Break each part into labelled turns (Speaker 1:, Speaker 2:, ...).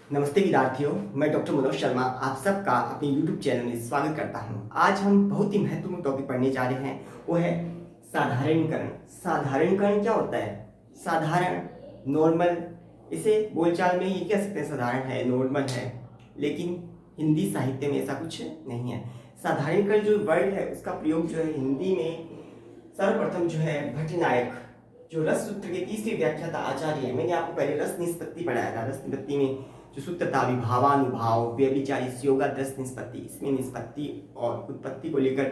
Speaker 1: नमस्ते विद्यार्थियों, मैं डॉक्टर मनोज शर्मा आप सबका अपने YouTube चैनल में स्वागत करता हूं। आज हम बहुत ही महत्वपूर्ण टॉपिक पढ़ने जा रहे हैं, वो है साधारणीकरण। साधारणीकरण क्या होता है? साधारण, नॉर्मल, इसे बोलचाल में ये कह सकते हैं साधारण है, नॉर्मल है, लेकिन हिंदी साहित्य में ऐसा कुछ नहीं है। साधारणीकरण जो वर्ड है उसका प्रयोग जो है हिंदी में सर्वप्रथम जो है भट्टनायक, जो रस सूत्र के तीसरे व्याख्याता आचार्य है। मैंने आपको पहले रस निष्पत्ति पढ़ाया था। रस निष्पत्ति में जो सूत्र था विभावानुभाव व्यभिचारी योगादृश निष्पत्ति, इसमें निष्पत्ति और उत्पत्ति को लेकर,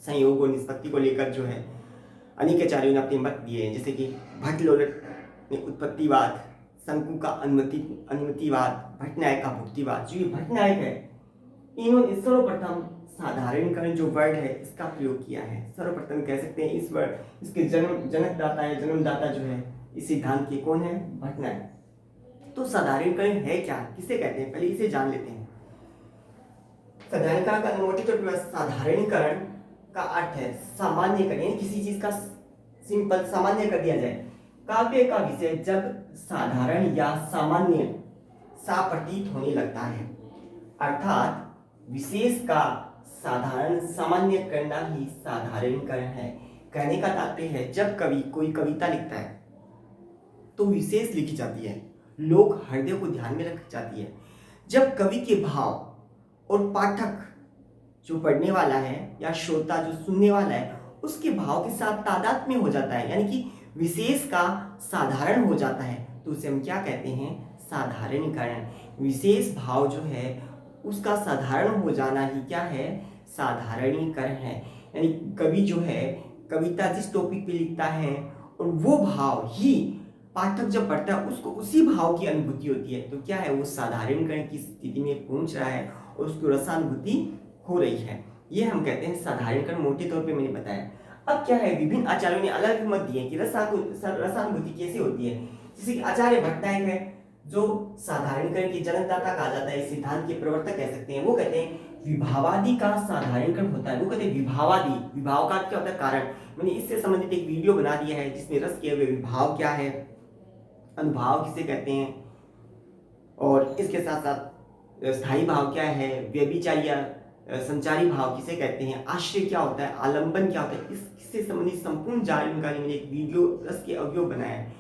Speaker 1: संयोग और निष्पत्ति को लेकर जो है अनेक आचार्यों ने अपने मत दिए हैं। जैसे कि भट्टलोलट ने उत्पत्तिवाद, शंकु का अनुमतिवाद, भट्टनायक का भुक्तिवाद। जो ये भट्टनायक है, इन्होंने सर्वप्रथम साधारणीकरण जो वर्ड है इसका प्रयोग किया है। सर्वप्रथम कह सकते हैं इस वर्ड, इसके जनकदाता है, जन्मदाता जो है इस सिद्धांत के कौन है? भट्टनायक। तो साधारणीकरण है क्या, किसे कहते हैं, पहले इसे जान लेते हैं। साधारणीकरण का मोटे तौर पर साधारणीकरण का अर्थ है सामान्यकरण, यानी किसी चीज का सिंपल सामान्य कर दिया जाए। काव्य का विषय जब साधारण या सामान्य सा प्रतीत होने लगता है, अर्थात विशेष का साधारण सामान्य करना ही साधारणीकरण है। कहने का तात्पर्य है जब कवि कोई कविता लिखता है तो विशेष लिखी जाती है, लोक हृदय को ध्यान में रखी जाती है। जब कवि के भाव और पाठक जो पढ़ने वाला है या श्रोता जो सुनने वाला है उसके भाव के साथ तादाद में हो जाता है, यानी कि विशेष का साधारण हो जाता है, तो उसे हम क्या कहते हैं? साधारणीकरण। विशेष भाव जो है उसका साधारण हो जाना ही क्या है? साधारणीकरण है। यानी कवि जो है कविता जिस टॉपिक पे लिखता है और वो भाव ही पाठक जब पढ़ता है उसको उसी भाव की अनुभूति होती है, तो क्या है? वो साधारणीकरण की स्थिति में पहुंच रहा है और उसको रसानुभूति हो रही है। ये हम कहते हैं साधारणीकरण। मोटे तौर पे मैंने बताया। अब क्या है, विभिन्न आचार्यों ने अलग मत दिए कि रसानुभूति कैसे होती है। जैसे कि आचार्य भट्टनायक है जो साधारणीकरण के जनकदाता कहा जाता है, इस सिद्धांत के प्रवर्तक कह सकते हैं। वो कहते हैं विभावादि का साधारणीकरण होता है। वो कहते हैं विभावादि, विभाव का क्या होता है? कारण। मैंने इससे संबंधित एक वीडियो बना दिया है जिसमें रस किए हुए विभाव क्या है, अनुभाव किसे कहते हैं, और इसके साथ साथ स्थायी भाव क्या है, व्यभिचारी या संचारी भाव किसे कहते हैं, आश्रय क्या होता है, आलंबन क्या होता है, इससे संबंधित संपूर्ण जानकारी मैंने एक वीडियो रस के अवयव बनाया है।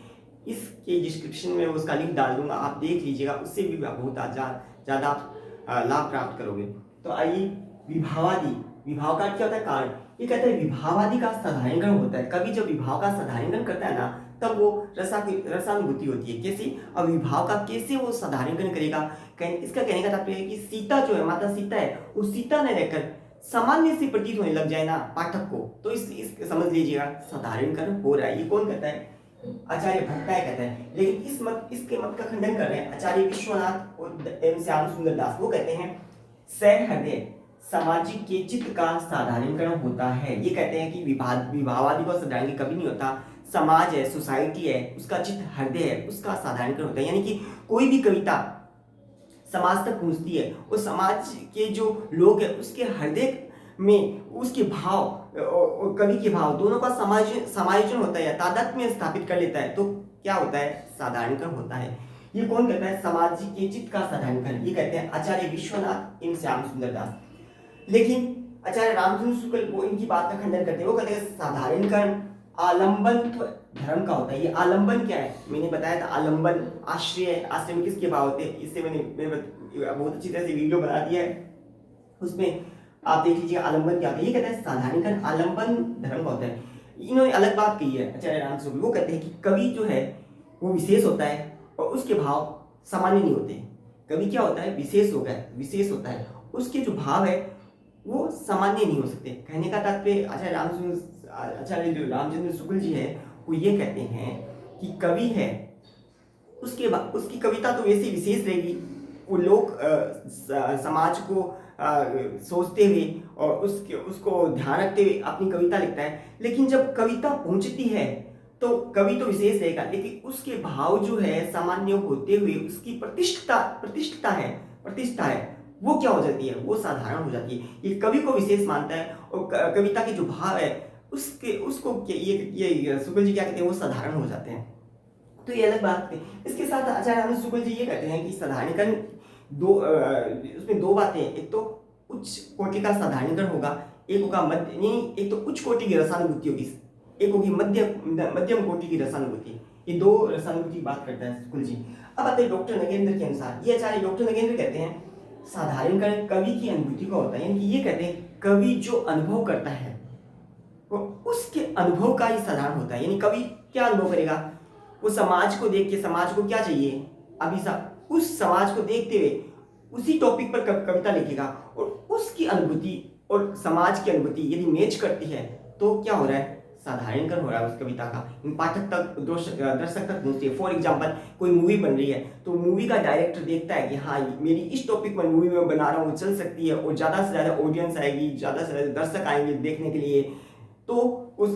Speaker 1: इसके डिस्क्रिप्शन में उसका लिंक डाल दूंगा, आप देख लीजिएगा, उससे भी बहुत ज़्यादा लाभ प्राप्त करोगे। तो आइए, विभावादि, विभाव का क्या होता है? कारण। ये कहते हैं विभावादि का साधारणीकरण होता है। कवि जब विभाव का साधारणीकरण करता है ना, तब वो रसानुभूति होती है। कैसे? अब विभाव का कैसे वो साधारणीकरण करेगा? इसका कहने का तात्पर्य है कि सीता जो है, माता सीता है, वो सीता न रहकर सामान्य से प्रतीत होने लग जाए ना पाठक को, तो इस समझ लीजिएगा साधारणीकरण हो रहा है। ये कौन कहता है? आचार्य भट्टनायक कहता है। लेकिन इसके मत का खंडन कर रहे हैं आचार्य विश्वनाथ और एवं श्याम सुंदर दास। वो कहते हैं सहृदय सामाजिक के चित्त का साधारणीकरण होता है। ये कहते हैं कि विभावादि का साधारणीकरण कभी नहीं होता। समाज है, सोसाइटी है, उसका चित्त हृदय है, उसका साधारणीकरण होता है। यानी कि कोई भी कविता समाज तक पहुंचती है और समाज के जो लोग हैं उसके हृदय में उसके भाव और कवि के भाव दोनों का समायोजन होता है या तादात्म्य में स्थापित कर लेता है, तो क्या होता है? साधारणीकरण होता है। ये कौन कहता है? समाज के चित्त का साधारणीकरण। ये कहते हैं आचार्य विश्वनाथ एवं श्याम सुंदर दास। लेकिन आचार्य रामचंद्र शुक्ल वो इनकी बात का खंडन करते हैं। वो कहते हैं साधारणीकरण आलंबन धर्म का होता है। ये आलंबन क्या है? मैंने बताया था आलंबन आश्रय, आश्रय में किसके भाव होते हैं? इससे मैंने बहुत अच्छी तरह से वीडियो बना दिया है, उसमें आप देख लीजिए आलंबन क्या होता है। ये कहते हैं साधारणीकरण आलंबन धर्म का होता है। इन्होंने अलग बात कही है आचार्य रामचंद्र। वो कहते हैं कि कवि जो है वो विशेष होता है और उसके भाव सामान्य नहीं होते। कवि क्या होता है? विशेष होता है, उसके जो भाव है वो सामान्य नहीं हो सकते। कहने का तात्पर्य आचार्य रामचंद्र शुक्ल जी है वो ये कहते हैं कि कवि है उसकी कविता तो वैसे विशेष रहेगी, वो लोग समाज को सोचते हुए और उसको ध्यान रखते हुए अपनी कविता लिखता है। लेकिन जब कविता पहुंचती है तो कवि तो विशेष रहेगा, लेकिन उसके भाव जो है सामान्य होते हुए उसकी प्रतिष्ठा है वो क्या हो जाती है? वो साधारण हो जाती है। ये कवि को विशेष मानता है और कविता के जो भाव है उसको ये शुक्ल जी क्या कहते हैं? वो साधारण हो जाते हैं। तो ये अलग बात है। इसके साथ आचार्य आनंद शुक्ल जी ये कहते हैं कि साधारणीकरण उसमें दो बातें हैं। एक तो उच्च कोटि का साधारणीकरण होगा, एक होगा मध्य, नहीं, एक तो उच्च कोटि की रसानुभूति होगी, एक होगी मध्यम कोटि की रसानुभूति। ये दो रसानुभूति की बात करता है शुक्ल जी। अब आते हैं डॉक्टर नगेंद्र के अनुसार, ये आचार्य डॉक्टर नगेंद्र कहते हैं साधारणीकरण कवि की अनुभूति का होता है, यानी कि ये कहते हैं कवि जो अनुभव करता है वो उसके अनुभव का ही साधारण होता है। यानी कवि क्या अनुभव करेगा, वो समाज को देख के, समाज को क्या चाहिए, अभी उस समाज को देखते हुए उसी टॉपिक पर कविता लिखेगा, और उसकी अनुभूति और समाज की अनुभूति यदि मैच करती है तो क्या हो रहा है, साधारणीकरण हो रहा है उस कविता का, पाठक तक, दर्शक तक पहुंचती है। फॉर एग्जाम्पल कोई मूवी बन रही है तो मूवी का डायरेक्टर देखता है कि हाँ मेरी इस टॉपिक पर मूवी में बना रहा हूँ, चल सकती है और ज़्यादा से ज़्यादा ऑडियंस आएगी, ज़्यादा से ज़्यादा दर्शक आएंगे देखने के लिए। तो उस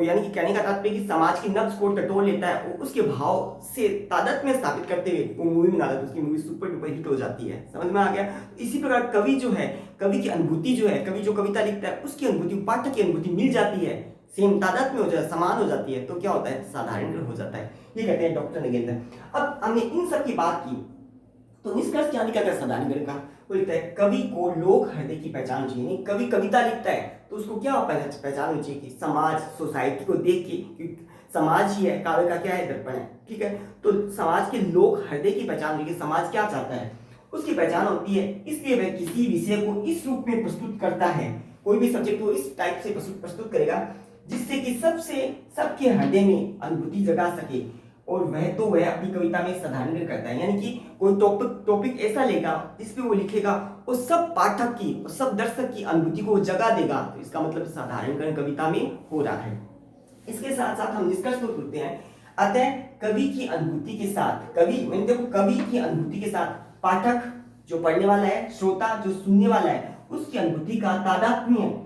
Speaker 1: यानी कि कहने का तात्पर्य कि समाज की नब्ज को टटोल लेता है और उसके भाव से तादाद में स्थापित करते हुए वो मूवी बना देता है, उसकी मूवी सुपर डुपर हिट हो जाती है। समझ में आ गया। इसी प्रकार कवि जो है, कवि की अनुभूति जो है, कवि जो कविता लिखता है उसकी अनुभूति पाठक की अनुभूति मिल जाती है, सेम तादाद में हो जाए, समान हो जाती है, तो क्या होता है, साधारणीकरण हो जाता है। ये कहते हैं डॉक्टर नगेंद्र। अब हमने इन सब की बात की तो निष्कर्ष क्या निकलता है साधारणीकरण का, वो लिखता है कवि को लोक हृदय की पहचान चाहिए। कवि कविता लिखता है तो उसको क्या पहचान होनी चाहिए कि समाज, सोसाइटी को देख के, क्योंकि समाज ही है, काव्य का क्या है, दर्पण है, ठीक है। तो समाज के लोक हृदय की पहचान होगी, समाज क्या चाहता है उसकी पहचान होती है। इसलिए वह किसी विषय को इस रूप में प्रस्तुत करता है, कोई भी सब्जेक्ट को इस टाइप से प्रस्तुत करेगा जिससे कि सबके हृदय में अनुभूति जगा सके, और वह अपनी कविता में साधारणीकरण करता है। यानी कि कोई टॉपिक ऐसा लेगा जिस पे वो लिखेगा और सब पाठक की और सब दर्शक की अनुभूति को जगा देगा, तो इसका मतलब साधारणीकरण कविता में हो रहा है। इसके साथ साथ हम निष्कर्ष को करते हैं। अतः कवि की अनुभूति के साथ, कवि की अनुभूति के साथ पाठक जो पढ़ने वाला है, श्रोता जो सुनने वाला है, उसकी अनुभूति का तादात्म्य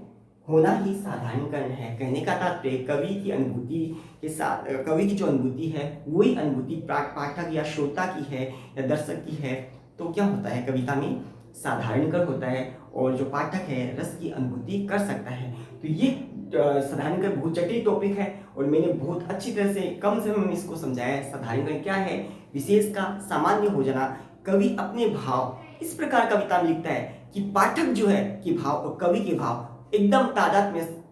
Speaker 1: होना ही साधारणीकरण है। कहने का तात्पर्य कवि की अनुभूति के साथ, कवि की जो अनुभूति है वही अनुभूति पाठक या श्रोता की है या दर्शक की है, तो क्या होता है, कविता में साधारणीकरण होता है और जो पाठक है रस की अनुभूति कर सकता है। तो ये साधारणीकरण बहुत जटिल टॉपिक है और मैंने बहुत अच्छी तरह से कम समय में इसको समझाया है। साधारणीकरण क्या है, विशेष का सामान्य हो जाना। कवि अपने भाव इस प्रकार कविता में लिखता है कि पाठक जो है कि भाव और कवि के भाव एकदम तादाद में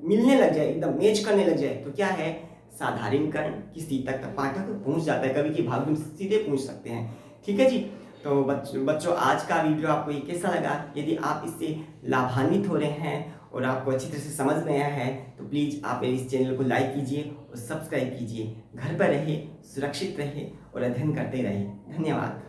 Speaker 1: मिलने लग जाए, एकदम मैच करने लग जाए, तो क्या है, साधारणीकरण की स्थिति तक पाठक पहुंच जाता है, कवि के भाव में सीधे पहुंच सकते हैं। ठीक है जी। तो बच्चों आज का वीडियो आपको ये कैसा लगा? यदि आप इससे लाभान्वित हो रहे हैं और आपको अच्छी तरह से समझ में आया है तो प्लीज़ आप इस चैनल को लाइक कीजिए और सब्सक्राइब कीजिए। घर पर रहिए, सुरक्षित रहिए और अध्ययन करते रहिए। धन्यवाद।